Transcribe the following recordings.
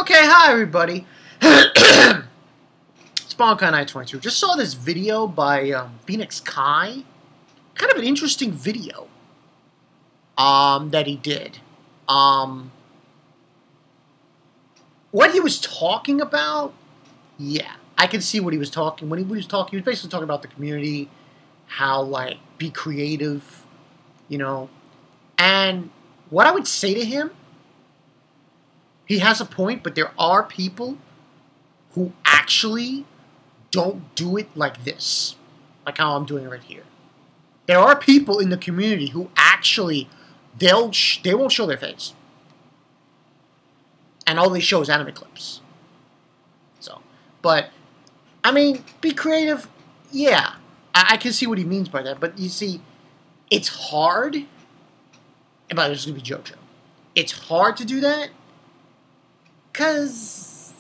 Okay, hi everybody. Spawn Kai 922. Just saw this video by Phoenix Kai. Kind of an interesting video that he did. What he was talking about, yeah, I can see what he was talking. When he was talking, he was basically talking about the community, how, like, be creative, you know. And what I would say to him, he has a point, but there are people who actually don't do it like this, like how I'm doing it right here. There are people in the community who actually, they won't show their face. And all they show is anime clips. So, but, I mean, be creative, yeah. I can see what he means by that, but you see, it's hard. And by the way, this is going to be JoJo. It's hard to do that, because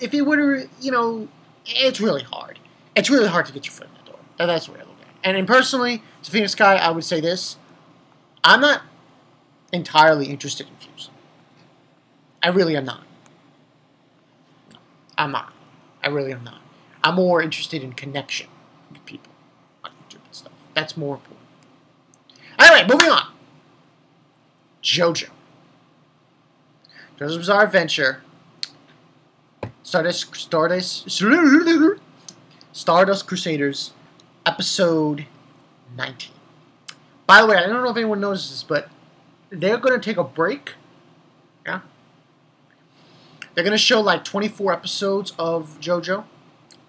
if it were, you know, it's really hard. It's really hard to get your foot in the door. That's the way I look at it. And personally, to Phoenix Kai, I would say this. I'm not entirely interested in views. I really am not. No, I'm not. I really am not. I'm more interested in connection with people on YouTube and stuff. That's more important. Anyway, moving on. JoJo. JoJo's Bizarre Adventure. Stardust Crusaders, episode 19. By the way, I don't know if anyone knows this, but they're going to take a break. Yeah. They're going to show like 24 episodes of JoJo,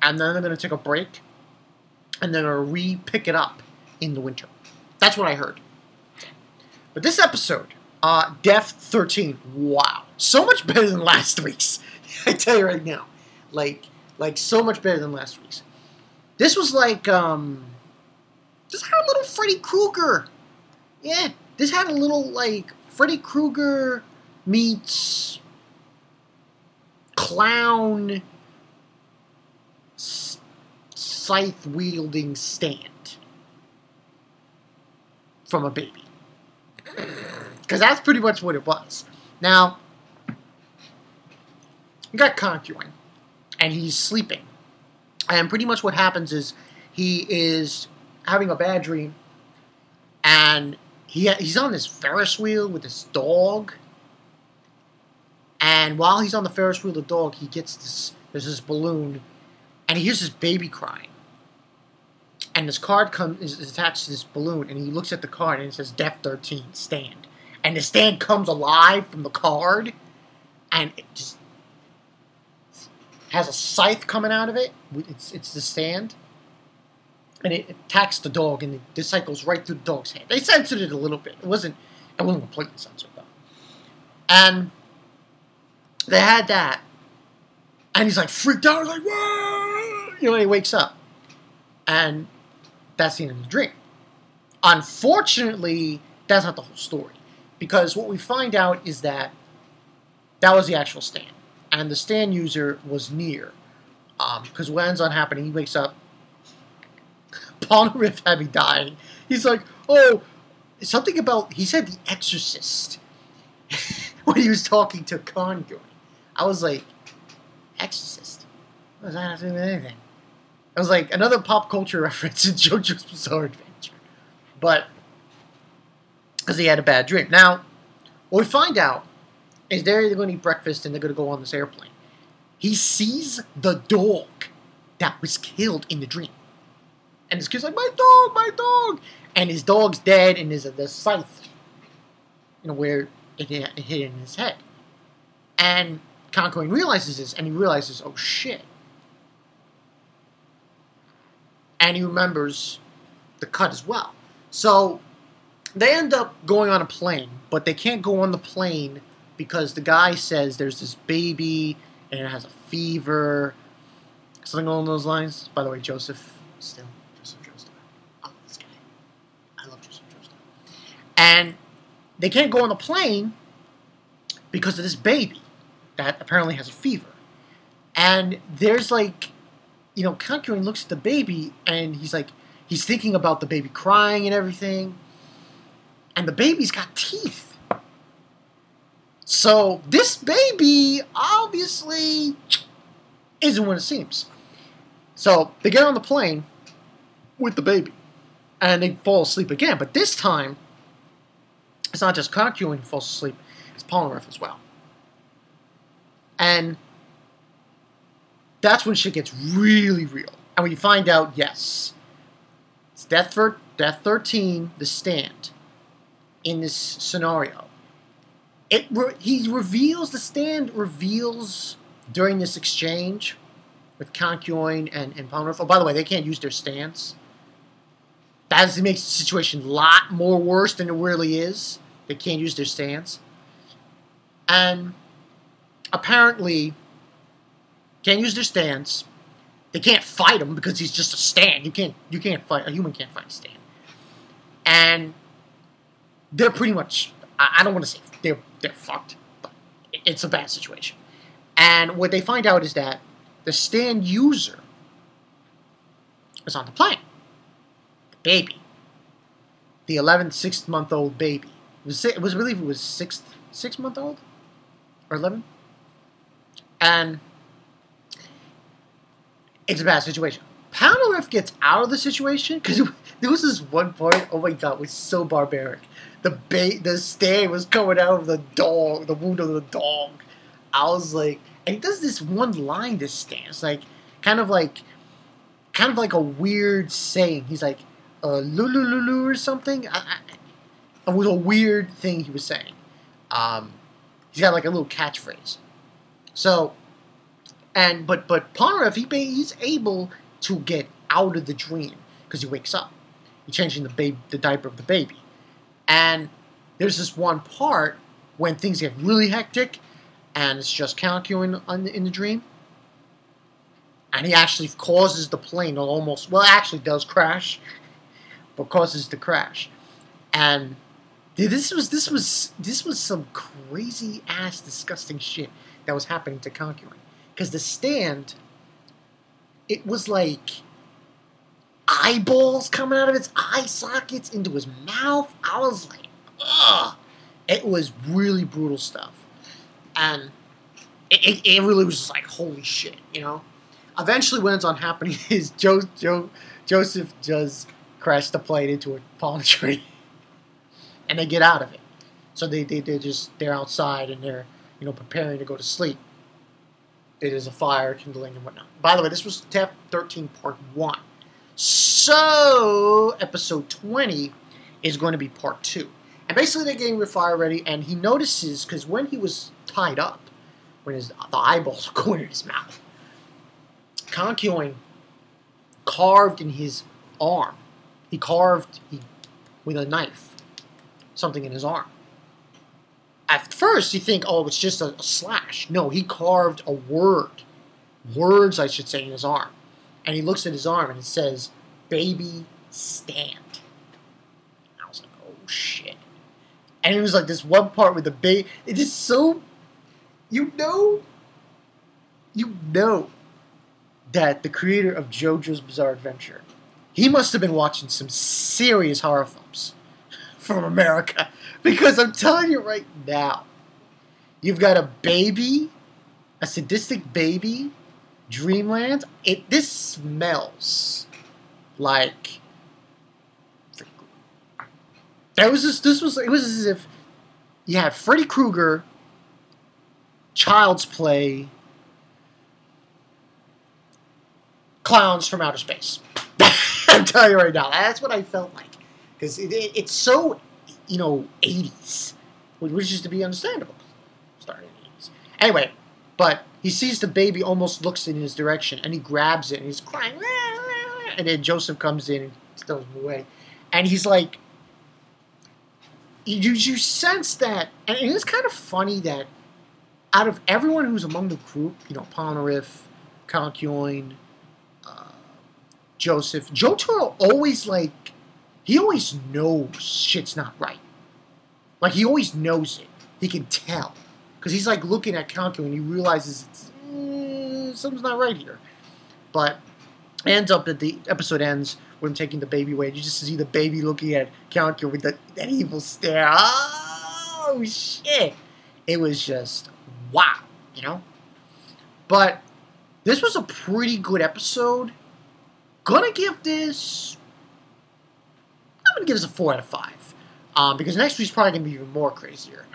and then they're going to take a break, and they're going to re-pick it up in the winter. That's what I heard. But this episode, Death 13, wow. So much better than last week's. I tell you right now. Like so much better than last week's. This was like, this had a little Freddy Kruger. Yeah, this had a little, like, Freddy Kruger meets clown scythe-wielding stand from a baby. Because that's pretty much what it was. Now, you got Conquering, and he's sleeping. And pretty much what happens is he is having a bad dream, and he's on this Ferris wheel with this dog. And while he's on the Ferris wheel with the dog, he gets there's this balloon, and he hears this baby crying. And this card is attached to this balloon, and he looks at the card, and it says Death 13, stand. And the stand comes alive from the card, and it just has a scythe coming out of it. It's the stand. And it attacks the dog, and the scythe goes right through the dog's head. They censored it a little bit. It wasn't completely censored, though. And they had that. And he's like freaked out, like, whoa! You know, he wakes up. And that's the end of the dream. Unfortunately, that's not the whole story. Because what we find out is that was the actual stand. And the stand user was near. Because what ends on happening, he wakes up, Riff having dying. He's like, oh, something about, he said The Exorcist. When he was talking to Conquering. I was like, Exorcist? What does that have to do with anything? I was like, another pop culture reference in JoJo's Bizarre Adventure. But, because he had a bad dream. Now, what we find out is they're going to eat breakfast and they're going to go on this airplane. He sees the dog that was killed in the dream. And this kid's like, my dog, my dog! And his dog's dead, and there's a scythe, you know, where it hit in his head. And Conquering realizes this, and he realizes, oh shit. And he remembers the cut as well. So, they end up going on a plane, but they can't go on the plane because the guy says there's this baby, and it has a fever, something along those lines. By the way, Joseph still. Oh, this guy. I love Joseph Joestar. And they can't go on the plane because of this baby that apparently has a fever. And there's like, you know, Conquering looks at the baby and he's like, he's thinking about the baby crying and everything. And the baby's got teeth. So this baby obviously isn't what it seems. So they get on the plane with the baby, and they fall asleep again. But this time, it's not just Concubine who falls asleep; it's Polnareff as well. And that's when shit gets really real. And when you find out, yes, it's Death 13, the stand, in this scenario. The stand reveals during this exchange with Concubine and Polnareff. Oh, by the way, they can't use their stands. That makes the situation a lot more worse than it really is. They can't use their stands. And apparently, can't use their stands. They can't fight him because he's just a stand. You can't fight, a human can't fight a stand. And they're pretty much, I don't want to say they're fucked, but it's a bad situation. And what they find out is that the stand user is on the plane. The baby. The 6-month-old baby. I believe it was 6-month-old? Or 11? And it's a bad situation. Polnareff gets out of the situation because there was this one part, oh my god, it was so barbaric. The stand was coming out of the wound of the dog. I was like, and he does this one line, this stand. It's like, kind of like a weird saying. He's like, lulu or something. It was a weird thing he was saying. He's got like a little catchphrase. So, but Polnareff, he's able to get out of the dream because he wakes up. He's changing the diaper of the baby. And there's this one part when things get really hectic and it's just Concubine in the dream. And he actually causes the plane actually does crash, but causes the crash. And this was some crazy ass disgusting shit that was happening to Concubine. Because the stand, it was like eyeballs coming out of its eye sockets into his mouth. I was like, ugh. It was really brutal stuff. And it really was just like, holy shit, you know? Eventually what ends on happening is Joseph does crash the plane into a palm tree. And they get out of it. So they're outside and they're, preparing to go to sleep. It is a fire kindling and whatnot. By the way, this was Death 13 Part 1. So, episode 20 is going to be Part 2. And basically they're getting the fire ready, and he notices, because when he was tied up, when the eyeballs were going in his mouth, Concubine carved in his arm. He carved with a knife something in his arm. At first, you think, oh, it's just a slash. No, he carved a word. Words, I should say, in his arm. And he looks at his arm and it says, baby stand. I was like, oh, shit. And it was like this one part with the baby. It is so, you know that the creator of JoJo's Bizarre Adventure, he must have been watching some serious horror films from America. Because I'm telling you right now, you've got a baby, a sadistic baby, Dreamland. This smells like. It was as if you had Freddy Krueger, Child's Play, clowns from outer space. I'm telling you right now, that's what I felt like. Because it's so, 80s, which is to be understandable. Started in the 80s. Anyway, but he sees the baby, almost looks in his direction, and he grabs it, and he's crying, and then Joseph comes in and steals him away. And he's like, you sense that, and it's kind of funny that out of everyone who's among the group, Polnareff, Concubine, Joseph, Jotaro always he always knows shit's not right. Like, he always knows it. He can tell. Because he's, looking at Concubine and he realizes something's not right here. But it ends up that the episode ends with him taking the baby away. You just see the baby looking at Concubine with that evil stare. Oh, shit. It was just wow, you know. But this was a pretty good episode. I'm gonna give this a 4 out of 5. Because next week's probably gonna be even more crazier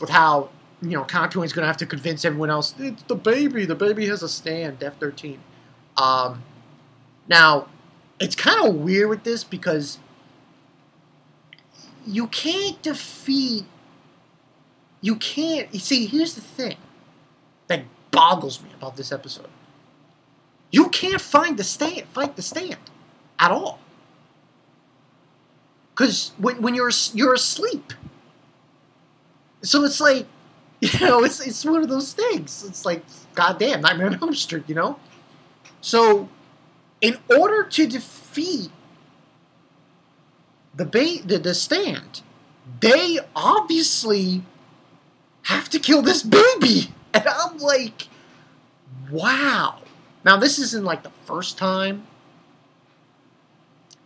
with how, you know, Conqueror's gonna have to convince everyone else it's the baby. The baby has a stand. Death 13. Now, it's kind of weird with this because you can't defeat. You can't. You see, here's the thing that boggles me about this episode. You can't fight the stand at all. Because when you're asleep. So it's like, you know, it's one of those things. It's like, goddamn, Nightmare on Elm Street, you know? So, in order to defeat the stand, they obviously have to kill this baby. And I'm like, wow. Now, this isn't like the first time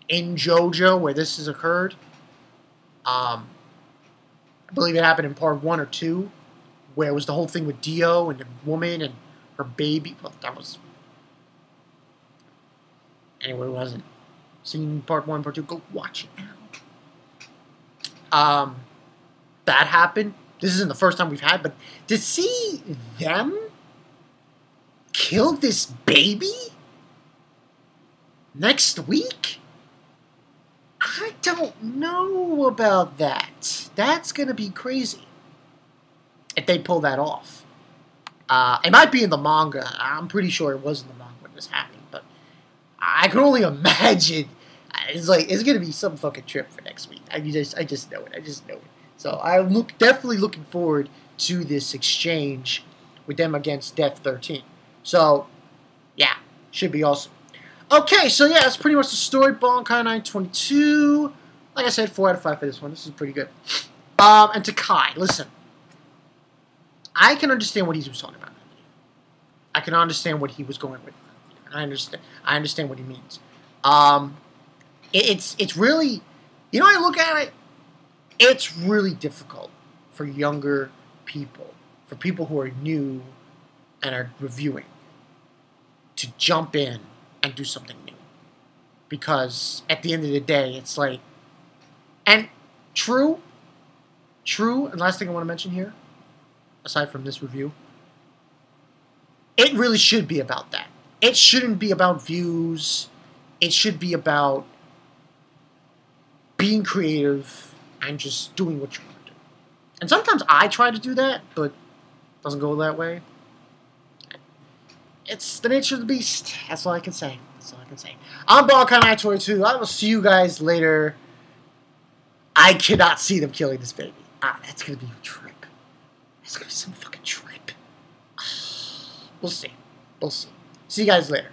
in JoJo where this has occurred. I believe it happened in part 1 or 2, where it was the whole thing with Dio and the woman and her baby. Well, that was... Anyway, it wasn't. Seen part 1, part 2, go watch it now. That happened. This isn't the first time we've had, but to see them kill this baby next week? I don't know about that. That's going to be crazy if they pull that off. It might be in the manga. I'm pretty sure it was in the manga when this happened, but I can only imagine. It's going to be some fucking trip for next week. I just know it. So I'm definitely looking forward to this exchange with them against Death 13. So, yeah, should be awesome. Okay, so yeah, that's pretty much the story. Bonkai 922. Like I said, 4 out of 5 for this one. This is pretty good. And to Kai, listen. I can understand what he was talking about. I can understand what he was going with. I understand what he means. It's really, you know, I look at it. It's really difficult for younger people, for people who are new and are reviewing, to jump in and do something new. Because at the end of the day, it's like, and true, and last thing I want to mention here, aside from this review, it really should be about that. It shouldn't be about views. It should be about being creative and just doing what you want to do. And sometimes I try to do that, but it doesn't go that way. It's the nature of the beast. That's all I can say. I'm Bonkai 922. I will see you guys later. I cannot see them killing this baby. That's going to be a trip. That's going to be some fucking trip. We'll see. See you guys later.